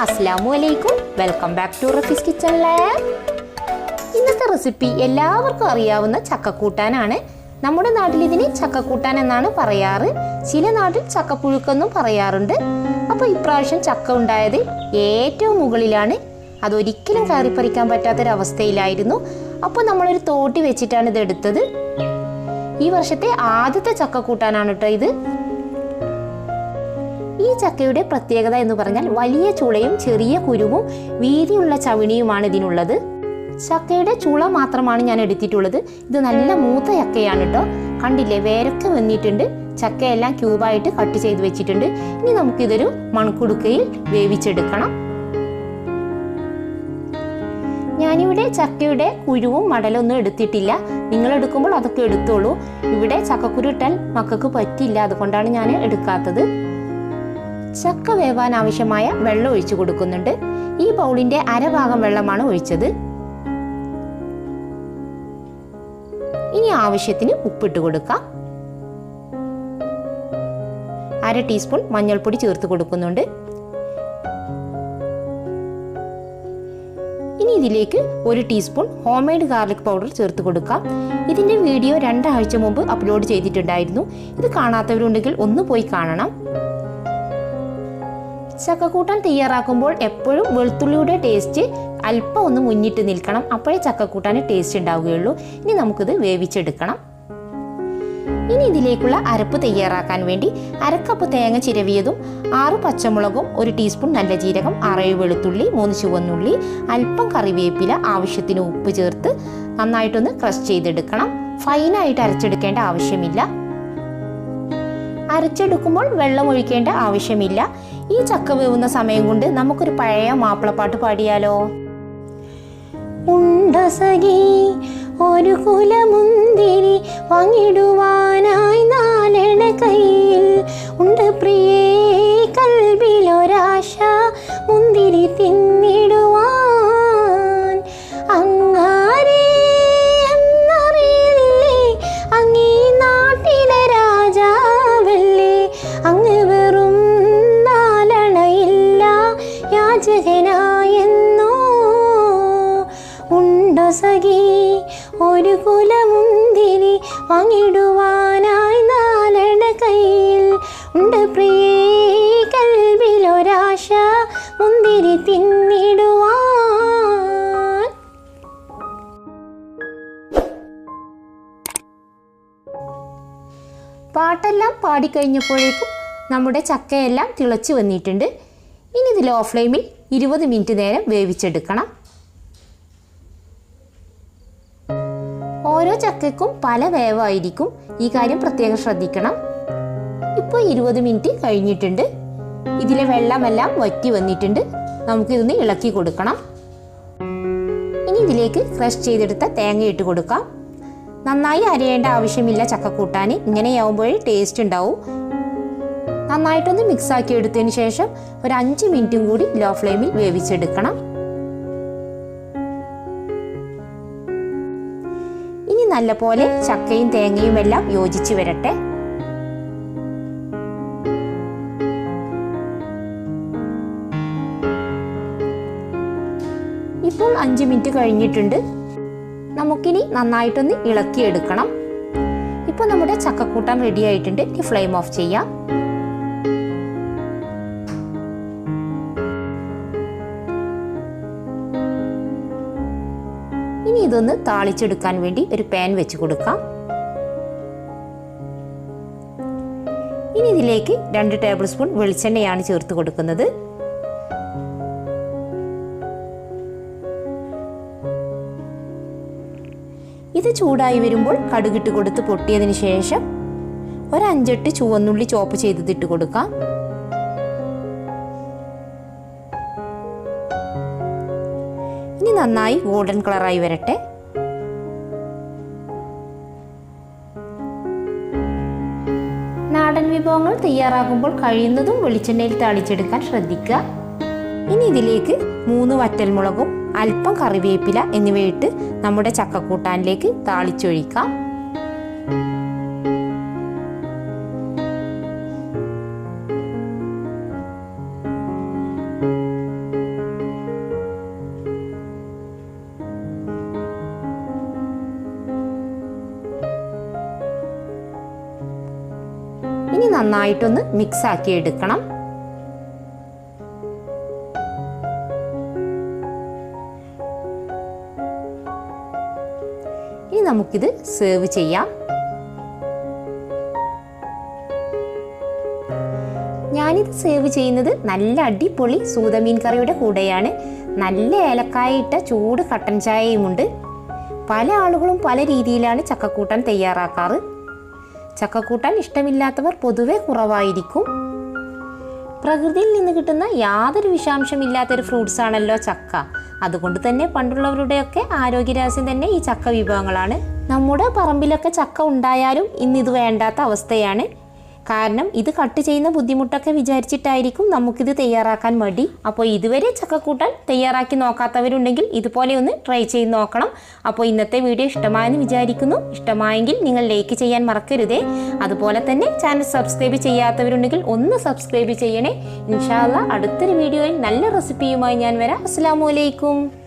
അസ്സലാമു welcome back to Rafees kitchen lab. ഇന്നത്തെ recipe എല്ലാവർക്കും അറിയാവുന്ന ചക്കക്കൂട്ടാനാണ്. നമ്മുടെ നാട്ടിൽ ഇതിന് ചക്കക്കൂട്ടാൻ എന്നാണ് പറയാറ്. ചില നാട്ടിൽ ചക്കപ്പുഴുക്കെന്നും പറയാറുണ്ട്. അപ്പോൾ ഇപ്രാവശ്യം ചക്ക ഉണ്ടായത് ഏറ്റവും മുകളിലാണ്. അതൊരിക്കലും കയറിപ്പറിക്കാൻ പറ്റാത്തൊരവസ്ഥയിലായിരുന്നു. അപ്പോൾ നമ്മളൊരു തോട്ടി വെച്ചിട്ടാണ് ഇത് എടുത്തത്. ഈ വർഷത്തെ ആദ്യത്തെ ചക്കക്കൂട്ടാനാണ് കേട്ടോ ഇത്. ഈ ചക്കയുടെ പ്രത്യേകത എന്ന് പറഞ്ഞാൽ വലിയ ചുളയും ചെറിയ കുരുവും വീതിയുള്ള ചവിണിയുമാണ് ഇതിനുള്ളത്. ചക്കയുടെ ചുള മാത്രമാണ് ഞാൻ എടുത്തിട്ടുള്ളത്. ഇത് നല്ല മൂത്ത ചക്കയാണ് കേട്ടോ. കണ്ടില്ലേ, വേരൊക്കെ വന്നിട്ടുണ്ട്. ചക്കയെല്ലാം ക്യൂബായിട്ട് കട്ട് ചെയ്ത് വെച്ചിട്ടുണ്ട്. ഇനി നമുക്കിതൊരു മൺകുടുക്കയിൽ വേവിച്ചെടുക്കണം. ഞാനിവിടെ ചക്കയുടെ കുരുവും മടലൊന്നും എടുത്തിട്ടില്ല. നിങ്ങൾ എടുക്കുമ്പോൾ അതൊക്കെ എടുത്തോളൂ. ഇവിടെ ചക്കക്കുരു ഇട്ടാൽ മക്കൾക്ക് പറ്റില്ല, അതുകൊണ്ടാണ് ഞാൻ എടുക്കാത്തത്. ചക്ക വേവാൻ ആവശ്യമായ വെള്ളം ഒഴിച്ചു കൊടുക്കുന്നുണ്ട്. ഈ ബൗളിന്റെ അരഭാഗം വെള്ളമാണ് ഒഴിച്ചത്. ഇനി ആവശ്യത്തിന് ഉപ്പിട്ട് കൊടുക്കാം. 1/2 ടീസ്പൂൺ മഞ്ഞൾപ്പൊടി ചേർത്ത് കൊടുക്കുന്നുണ്ട്. ഇനി ഇതിലേക്ക് 1 teaspoon home made garlic powder ചേർത്ത് കൊടുക്കാം. ഇതിന്റെ വീഡിയോ 2 ആഴ്ച മുമ്പ് അപ്ലോഡ് ചെയ്തിട്ടുണ്ടായിരുന്നു. ഇത് കാണാത്തവരുണ്ടെങ്കിൽ ഒന്ന് പോയി കാണണം. ചക്കക്കൂട്ടാൻ തയ്യാറാക്കുമ്പോൾ എപ്പോഴും വെളുത്തുള്ളിയുടെ ടേസ്റ്റ് അല്പം ഒന്ന് മുന്നിട്ട് നിൽക്കണം. അപ്പോഴേ ചക്കക്കൂട്ടാൻ ടേസ്റ്റ് ഉണ്ടാവുകയുള്ളൂ. ഇനി നമുക്കിത് വേവിച്ചെടുക്കണം. ഇനി ഇതിലേക്കുള്ള അരപ്പ് തയ്യാറാക്കാൻ വേണ്ടി 1/2 കപ്പ് തേങ്ങ ചിരവിയതും 6 പച്ചമുളകും 1 ടീസ്പൂൺ നല്ല ജീരകം 6 വെളുത്തുള്ളി 3 ചുവന്നുള്ളി അല്പം കറിവേപ്പില ആവശ്യത്തിന് ഉപ്പ് ചേർത്ത് നന്നായിട്ടൊന്ന് ക്രഷ് ചെയ്തെടുക്കണം. ഫൈനായിട്ട് അരച്ചെടുക്കേണ്ട ആവശ്യമില്ല. അരച്ചെടുക്കുമ്പോൾ വെള്ളം ഒഴിക്കേണ്ട ആവശ്യമില്ല. ഈ ചക്ക വേവുന്ന സമയം കൊണ്ട് നമുക്കൊരു പഴയ മാപ്പിളപ്പാട്ട് പാടിയാലോ? ഉണ്ടസഖി ഒരു കുലമുന്തിരി വാങ്ങിടുവാനായി 4 കയ്യിൽ ഉണ്ട് പ്രിയേ കൽബിലൊരാശ മുന്തിരി തിന്നിടുവാൻ. അങ്ങാരേ എന്നറിയില്ലേ അങ്ങീ നാട്ടിലെ രാജാവല്ലേ, അങ്ങ് വെറും നാലണയില്ല യാചകനായെന്നോ. ഉണ്ടോ സഖി ഒരു കുലമുന്തിരി വാങ്ങിടുവാനായി 4 കയ്യിൽ ഉണ്ട് പ്രിയേ കൽബിലൊരാശ മുന്തിരി തിന്നിടുവാൻ. പാട്ടെല്ലാം പാടിക്കഴിഞ്ഞപ്പോഴേക്കും നമ്മുടെ ചക്കയെല്ലാം തിളച്ച് വന്നിട്ടുണ്ട്. ഇനി ഇത് ലോ ഫ്ലെയിമിൽ 20 മിനിറ്റ് നേരം വേവിച്ചെടുക്കണം. ഓരോ ചക്കയ്ക്കും പല വേവായിരിക്കും. ഈ കാര്യം പ്രത്യേകം ശ്രദ്ധിക്കണം. ഇപ്പോൾ 20 മിനിറ്റ് കഴിഞ്ഞിട്ടുണ്ട്. ഇതിലെ വെള്ളമെല്ലാം വറ്റി വന്നിട്ടുണ്ട്. നമുക്കിതൊന്ന് ഇളക്കി കൊടുക്കണം. ഇനി ഇതിലേക്ക് ക്രഷ് ചെയ്തെടുത്ത തേങ്ങ ഇട്ട് കൊടുക്കാം. നന്നായി അരയേണ്ട ആവശ്യമില്ല. ചക്കക്കൂട്ടാൻ ഇങ്ങനെയാവുമ്പോഴേ ടേസ്റ്റ് ഉണ്ടാവും. നന്നായിട്ടൊന്ന് മിക്സ് ആക്കി എടുത്തതിന് ശേഷം ഒരു 5 മിനിറ്റും കൂടി ലോ ഫ്ലെയിമിൽ വേവിച്ചെടുക്കണം. ഇനി നല്ലപോലെ ചക്കയും തേങ്ങയും എല്ലാം യോജിച്ച് വരട്ടെ. ഇപ്പോൾ 5 മിനിറ്റ് കഴിഞ്ഞിട്ടുണ്ട്. നമുക്കിനി നന്നായിട്ടൊന്ന് ഇളക്കിയെടുക്കണം. ഇപ്പോൾ നമ്മുടെ ചക്കക്കൂട്ടാൻ റെഡി ആയിട്ടുണ്ട്. ഇനി ഫ്ലെയിം ഓഫ് ചെയ്യാം. ഇനി ഇതൊന്ന് താളിച്ചെടുക്കാൻ വേണ്ടി ഒരു പാൻ വെച്ച് കൊടുക്കാം. ഇനി ഇതിലേക്ക് 2 ടേബിൾ സ്പൂൺ വെളിച്ചെണ്ണയാണ് ചേർത്ത് കൊടുക്കുന്നത്. ഇത് ചൂടായി വരുമ്പോൾ കടുകിട്ട് കൊടുത്ത് പൊട്ടിയതിന് ശേഷം ഒരു 5-8 ചുവന്നുള്ളി ചോപ്പ് ചെയ്തിട്ട് കൊടുക്കാം. ഇനി നന്നായി ഗോൾഡൻ കളറായി വരട്ടെ. നാടൻ വിഭവങ്ങൾ തയ്യാറാക്കുമ്പോൾ കഴിയുന്നതും വെളിച്ചെണ്ണയിൽ താളിച്ചെടുക്കാൻ ശ്രദ്ധിക്കുക. ഇനി ഇതിലേക്ക് 3 വറ്റൽമുളകും അല്പം കറിവേപ്പില എന്നിവയിട്ട് നമ്മുടെ ചക്കക്കൂട്ടാനിലേക്ക് താളിച്ചൊഴിക്കാം. നന്നായിട്ടൊന്ന് മിക്സ് ആക്കി എടുക്കണം. ഇനി നമുക്കിത് സെർവ് ചെയ്യാം. ഞാനിത് സെർവ് ചെയ്യുന്നത് നല്ല അടിപൊളി സൂതമീൻ കറിയുടെ കൂടെയാണ്. നല്ല ഏലക്കായ ഇട്ട ചൂട് കട്ടൻ ചായയുമുണ്ട്. പല ആളുകളും പല രീതിയിലാണ് ചക്കക്കൂട്ടാൻ തയ്യാറാക്കാറ്. ചക്കക്കൂട്ടാൻ ഇഷ്ടമില്ലാത്തവർ പൊതുവെ കുറവായിരിക്കും. പ്രകൃതിയിൽ നിന്ന് കിട്ടുന്ന യാതൊരു വിഷാംശമില്ലാത്തൊരു ഫ്രൂട്ട്സ് ആണല്ലോ ചക്ക. അതുകൊണ്ട് തന്നെ പണ്ടുള്ളവരുടെയൊക്കെ ആരോഗ്യരഹസ്യം തന്നെ ഈ ചക്ക വിഭവങ്ങളാണ്. നമ്മുടെ പറമ്പിലൊക്കെ ചക്ക ഉണ്ടായാലും ഇന്നിത് വേണ്ടാത്ത അവസ്ഥയാണ്. കാരണം ഇത് കട്ട് ചെയ്യുന്ന ബുദ്ധിമുട്ടൊക്കെ വിചാരിച്ചിട്ടായിരിക്കും നമുക്കിത് തയ്യാറാക്കാൻ മടി. അപ്പോൾ ഇതുവരെ ചക്കക്കൂട്ടാൻ തയ്യാറാക്കി നോക്കാത്തവരുണ്ടെങ്കിൽ ഇതുപോലെ ഒന്ന് ട്രൈ ചെയ്ത് നോക്കണം. അപ്പോൾ ഇന്നത്തെ വീഡിയോ ഇഷ്ടമായെന്ന് വിചാരിക്കുന്നു. ഇഷ്ടമായെങ്കിൽ നിങ്ങൾ ലൈക്ക് ചെയ്യാൻ മറക്കരുതേ. അതുപോലെ തന്നെ ചാനൽ സബ്സ്ക്രൈബ് ചെയ്യാത്തവരുണ്ടെങ്കിൽ ഒന്ന് സബ്സ്ക്രൈബ് ചെയ്യണേ. ഇൻഷാ അല്ലാഹ് അടുത്തൊരു വീഡിയോയിൽ നല്ല റെസിപ്പിയുമായി ഞാൻ വരാം. അസ്സലാമു അലൈക്കും.